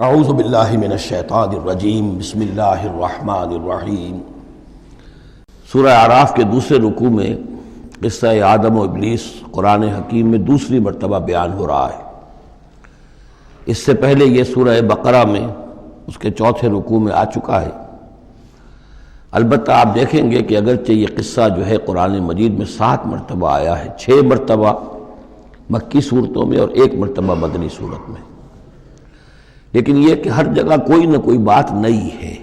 اعوذ باللہ من الشیطان الرجیم بسم اللہ الرحمن الرحیم۔ سورہ اعراف کے دوسرے رکوع میں قصہ آدم و ابلیس قرآن حکیم میں دوسری مرتبہ بیان ہو رہا ہے۔ اس سے پہلے یہ سورہ بقرہ میں اس کے چوتھے رکوع میں آ چکا ہے۔ البتہ آپ دیکھیں گے کہ اگرچہ یہ قصہ جو ہے قرآن مجید میں 7 مرتبہ آیا ہے، 6 مرتبہ مکی صورتوں میں اور 1 مرتبہ مدنی صورت میں، لیکن یہ کہ ہر جگہ کوئی نہ کوئی بات نئی ہے،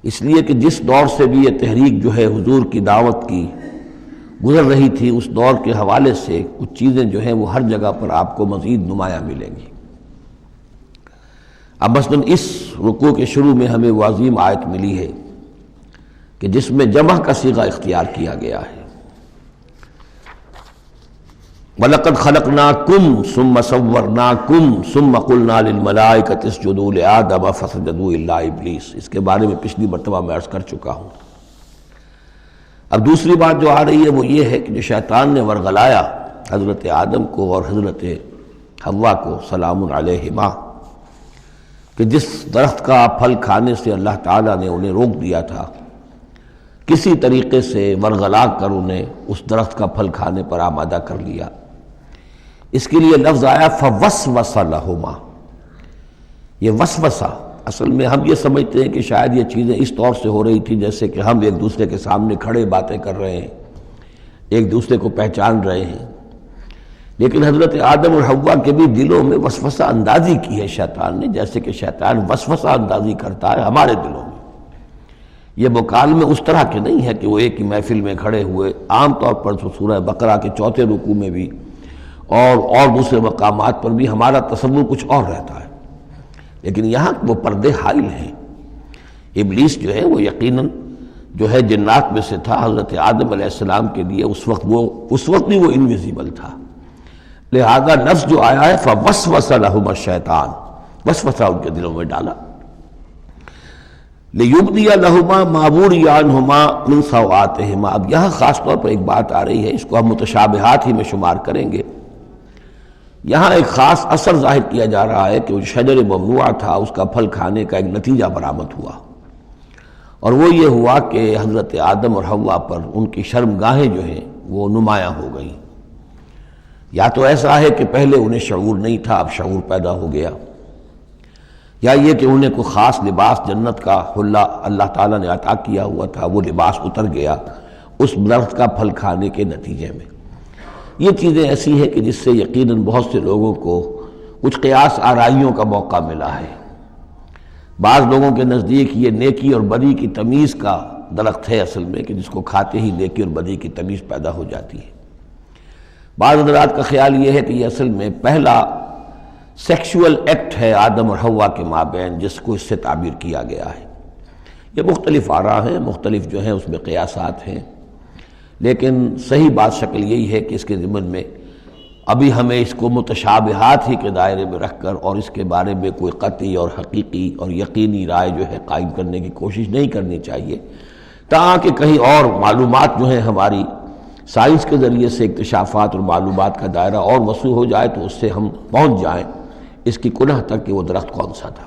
اس لیے کہ جس دور سے بھی یہ تحریک جو ہے حضور کی دعوت کی گزر رہی تھی، اس دور کے حوالے سے کچھ چیزیں جو ہیں وہ ہر جگہ پر آپ کو مزید نمایاں ملیں گی۔ اب مثلاً اس رکوع کے شروع میں ہمیں وہ عظیم آیت ملی ہے کہ جس میں جمع کا صیغہ اختیار کیا گیا ہے، وَلَقَدْ خَلَقْنَاكُمْ ثُمَّ صَوَّرْنَاكُمْ ثُمَّ قُلْنَا لِلْمَلَائِكَةِ اسْجُدُوا لِآدَمَ فَسَجَدُوا إِلَّا إِبْلِيسَ۔ اس کے بارے میں پچھلی مرتبہ میں عرض کر چکا ہوں۔ اب دوسری بات جو آ رہی ہے وہ یہ ہے کہ جو شیطان نے ورغلایا حضرت آدم کو اور حضرت حوا کو سلام علیہما، کہ جس درخت کا پھل کھانے سے اللہ تعالیٰ نے انہیں روک دیا تھا، کسی طریقے سے ورغلا کر انہیں اس درخت کا پھل کھانے پر آمادہ کر لیا۔ اس کے لیے لفظ آیا فوسوس لہما۔ یہ وسوسہ اصل میں ہم یہ سمجھتے ہیں کہ شاید یہ چیزیں اس طور سے ہو رہی تھی جیسے کہ ہم ایک دوسرے کے سامنے کھڑے باتیں کر رہے ہیں، ایک دوسرے کو پہچان رہے ہیں، لیکن حضرت آدم اور حوا کے بھی دلوں میں وسوسہ اندازی کی ہے شیطان نے، جیسے کہ شیطان وسوسہ اندازی کرتا ہے ہمارے دلوں میں۔ یہ مکالمے اس طرح کے نہیں ہے کہ وہ ایک ہی محفل میں کھڑے ہوئے، عام طور پر سورہ بقرہ کے چوتھے رکوع میں بھی اور دوسرے مقامات پر بھی ہمارا تصور کچھ اور رہتا ہے، لیکن یہاں وہ پردے حائل ہیں۔ ابلیس جو ہے وہ یقیناً جو ہے جنات میں سے تھا، حضرت آدم علیہ السلام کے لیے اس وقت بھی وہ انویزیبل تھا، لہذا نفس جو آیا ہے فوسوس لہما الشیطان، وسوسہ ان کے دلوں میں ڈالا۔ لِيُبْدِيَ لَهُمَا مَا وُرِيَ عَنْهُمَا مِنْ سَوْآتِهِمَا۔ اب یہاں خاص طور پر ایک بات آ رہی ہے، اس کو ہم متشابہات ہی میں شمار کریں گے۔ یہاں ایک خاص اثر ظاہر کیا جا رہا ہے کہ وہ شجر ممنوع تھا، اس کا پھل کھانے کا ایک نتیجہ برآمد ہوا، اور وہ یہ ہوا کہ حضرت آدم اور حوا پر ان کی شرمگاہیں جو ہیں وہ نمایاں ہو گئیں۔ یا تو ایسا ہے کہ پہلے انہیں شعور نہیں تھا، اب شعور پیدا ہو گیا، یا یہ کہ انہیں کوئی خاص لباس جنت کا حلہ اللہ تعالیٰ نے عطا کیا ہوا تھا، وہ لباس اتر گیا اس درخت کا پھل کھانے کے نتیجے میں۔ یہ چیزیں ایسی ہیں کہ جس سے یقیناً بہت سے لوگوں کو کچھ قیاس آرائیوں کا موقع ملا ہے۔ بعض لوگوں کے نزدیک یہ نیکی اور بدی کی تمیز کا درخت ہے اصل میں، کہ جس کو کھاتے ہی نیکی اور بدی کی تمیز پیدا ہو جاتی ہے۔ بعض حضرات کا خیال یہ ہے کہ یہ اصل میں پہلا سیکشول ایکٹ ہے آدم اور حوا کے مابین، جس کو اس سے تعبیر کیا گیا ہے۔ یہ مختلف آراء ہیں، مختلف جو ہیں اس میں قیاسات ہیں، لیکن صحیح بات شکل یہی ہے کہ اس کے ضمن میں ابھی ہمیں اس کو متشابہات ہی کے دائرے میں رکھ کر اور اس کے بارے میں کوئی قطعی اور حقیقی اور یقینی رائے جو ہے قائم کرنے کی کوشش نہیں کرنی چاہیے، تاکہ کہیں اور معلومات جو ہیں ہماری سائنس کے ذریعے سے اکتشافات اور معلومات کا دائرہ اور وسیع ہو جائے تو اس سے ہم پہنچ جائیں اس کی کنہ تک کہ وہ درخت کون سا تھا۔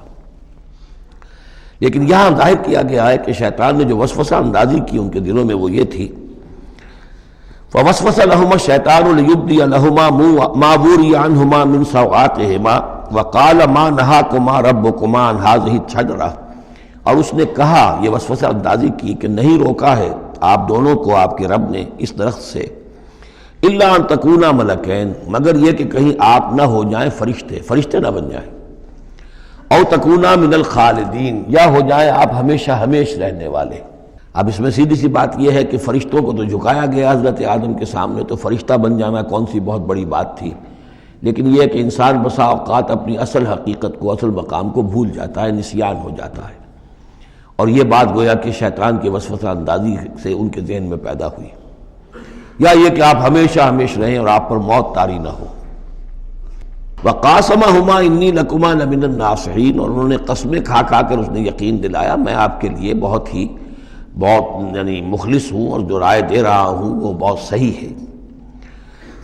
لیکن یہاں ظاہر کیا گیا ہے کہ شیطان نے جو وسوسہ اندازی کی ان کے دلوں میں وہ یہ تھی، فوسوس لهما الشیطان ليبدي لهما ما وري عنهما من سوآتهما وقال ما نهاكما ربكما عن هذه الشجرة۔ اور اس نے کہا، یہ وسوسہ اندازی کی کہ نہیں روکا ہے آپ دونوں کو آپ کے رب نے اس درخت سے، الا ان تکونا ملکین، مگر یہ کہ کہیں آپ نہ ہو جائیں فرشتے نہ بن جائیں، او تکونا من الخالدین، یا ہو جائیں آپ ہمیشہ ہمیش رہنے والے۔ اب اس میں سیدھی سی بات یہ ہے کہ فرشتوں کو تو جھکایا گیا حضرت آدم کے سامنے، تو فرشتہ بن جانا کون سی بہت بڑی بات تھی، لیکن یہ کہ انسان بسا اوقات اپنی اصل حقیقت کو، اصل مقام کو بھول جاتا ہے، نسیان ہو جاتا ہے، اور یہ بات گویا کہ شیطان کے وسوسہ اندازی سے ان کے ذہن میں پیدا ہوئی، یا یہ کہ آپ ہمیشہ ہمیش رہیں اور آپ پر موت طاری نہ ہو۔ وَقَاسَمَهُمَا إِنِّي لَكُمَا لَمِنَ النَّاصِحِينَ، اور انہوں نے قسمیں کھا کھا کر اس نے یقین دلایا میں آپ کے لیے بہت یعنی مخلص ہوں، اور جو رائے دے رہا ہوں وہ بہت صحیح ہے۔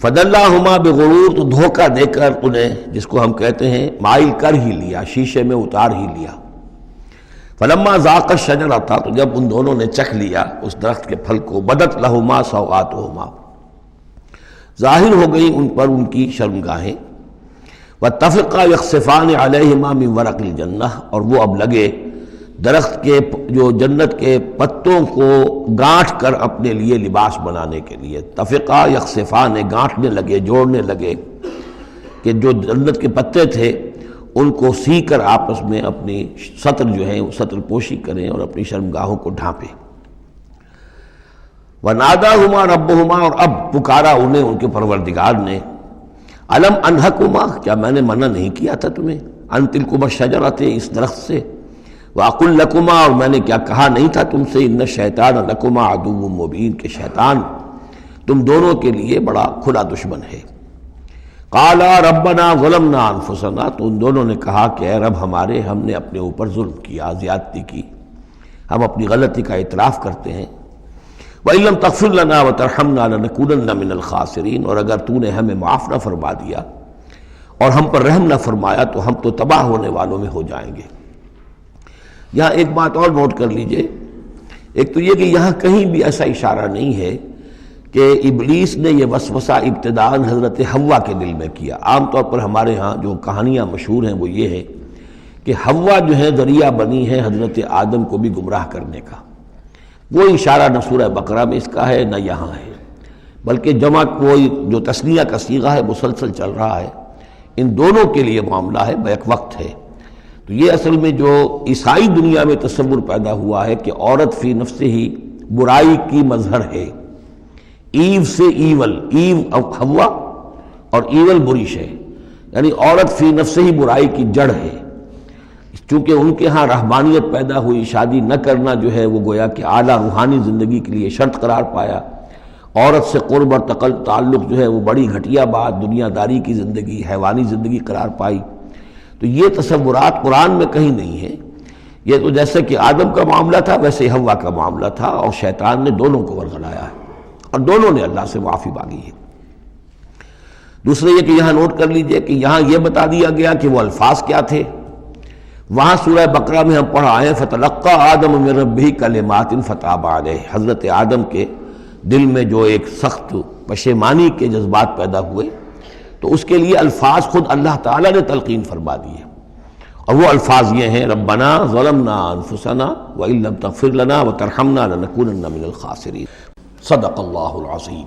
فدلاہما بغرور، تو دھوکہ دے کر انہیں، جس کو ہم کہتے ہیں مائل کر ہی لیا، شیشے میں اتار ہی لیا۔ فلما ذاق الشجرۃ، تو جب ان دونوں نے چکھ لیا اس درخت کے پھل کو، بدت لہما سوآتہما، ظاہر ہو گئی ان پر ان کی شرمگاہیں، واتفقا یخصفان علیہما من ورق الجنہ، اور وہ اب لگے درخت کے جو جنت کے پتوں کو گانٹھ کر اپنے لیے لباس بنانے کے لیے۔ تفقا یخصفان، گانٹھنے لگے، جوڑنے لگے کہ جو جنت کے پتے تھے ان کو سی کر آپس میں اپنی سطر جو ہے سطر پوشی کریں اور اپنی شرمگاہوں کو ڈھانپیں۔ وَنَادَاهُمَا رَبُّهُمَا، اور اب پکارا انہیں ان کے پروردگار نے، أَلَمْ أَنْهَكُمَا، کیا میں نے منع نہیں کیا تھا تمہیں، أَن تِلْكُمَا الشَّجَرَةَ، اس درخت سے، وَأَقُلْ لَكُمَا، اور میں نے کیا کہا نہیں تھا تم سے، إِنَّ الشَّيْطَانَ لَكُمَا عَدُوٌّ مُّبِينٌ، کہ شیطان تم دونوں کے لیے بڑا کھلا دشمن ہے۔ قَالَا رَبَّنَا ظَلَمْنَا أَنفُسَنَا، تو ان دونوں نے کہا کہ اے رب ہمارے، ہم نے اپنے اوپر ظلم کیا، زیادتی کی، ہم اپنی غلطی کا اعتراف کرتے ہیں۔ وَإِن لَّمْ تَغْفِرْ لَنَا وَتَرْحَمْنَا لَنَكُونَنَّ مِنَ الْخَاسِرِينَ، اور اگر تو نے ہمیں معاف نہ فرما دیا اور ہم پر رحم نہ فرمایا تو ہم تو تباہ ہونے والوں میں ہو جائیں گے۔ یہاں ایک بات اور نوٹ کر لیجئے، ایک تو یہ کہ یہاں کہیں بھی ایسا اشارہ نہیں ہے کہ ابلیس نے یہ وسوسہ ابتداءً حضرت حوا کے دل میں کیا۔ عام طور پر ہمارے ہاں جو کہانیاں مشہور ہیں وہ یہ ہے کہ حوا جو ہے ذریعہ بنی ہے حضرت آدم کو بھی گمراہ کرنے کا۔ کوئی اشارہ نہ سورہ بقرہ میں اس کا ہے نہ یہاں ہے، بلکہ جمع کوئی جو تثنیہ کا صیغہ ہے مسلسل چل رہا ہے، ان دونوں کے لیے معاملہ ہے، بیک وقت ہے۔ تو یہ اصل میں جو عیسائی دنیا میں تصور پیدا ہوا ہے کہ عورت فی نفسہ ہی برائی کی مظہر ہے، ایو سے ایول، ایو حوا اور ایول بری شے، یعنی عورت فی نفسہ ہی برائی کی جڑ ہے۔ چونکہ ان کے ہاں رہبانیت پیدا ہوئی، شادی نہ کرنا جو ہے وہ گویا کہ اعلیٰ روحانی زندگی کے لیے شرط قرار پایا، عورت سے قرب اور تعلق جو ہے وہ بڑی گھٹیا بات، دنیا داری کی زندگی، حیوانی زندگی قرار پائی۔ تو یہ تصورات قرآن میں کہیں نہیں ہیں۔ یہ تو جیسے کہ آدم کا معاملہ تھا ویسے حوا کا معاملہ تھا، اور شیطان نے دونوں کو ورغلایا ہے اور دونوں نے اللہ سے معافی مانگی ہے۔ دوسرے یہ کہ یہاں نوٹ کر لیجئے کہ یہاں یہ بتا دیا گیا کہ وہ الفاظ کیا تھے۔ وہاں سورہ بقرہ میں ہم پڑھا آئے فَتَلَقَّى آدَمُ مِن رَبِّهِ كَلِمَاتٍ فَتَابَ عَلَيْهِ، حضرت آدم کے دل میں جو ایک سخت پشیمانی کے جذبات پیدا ہوئے تو اس کے لیے الفاظ خود اللہ تعالیٰ نے تلقین فرما دیے، اور وہ الفاظ یہ ہیں ربنا ظلمنا انفسنا وَإِن لَّمْ تَغْفِرْ لَنَا وَتَرْحَمْنَا لَنَكُونَنَّ مِنَ الْخَاسِرِينَ۔ صدق اللہ العظیم۔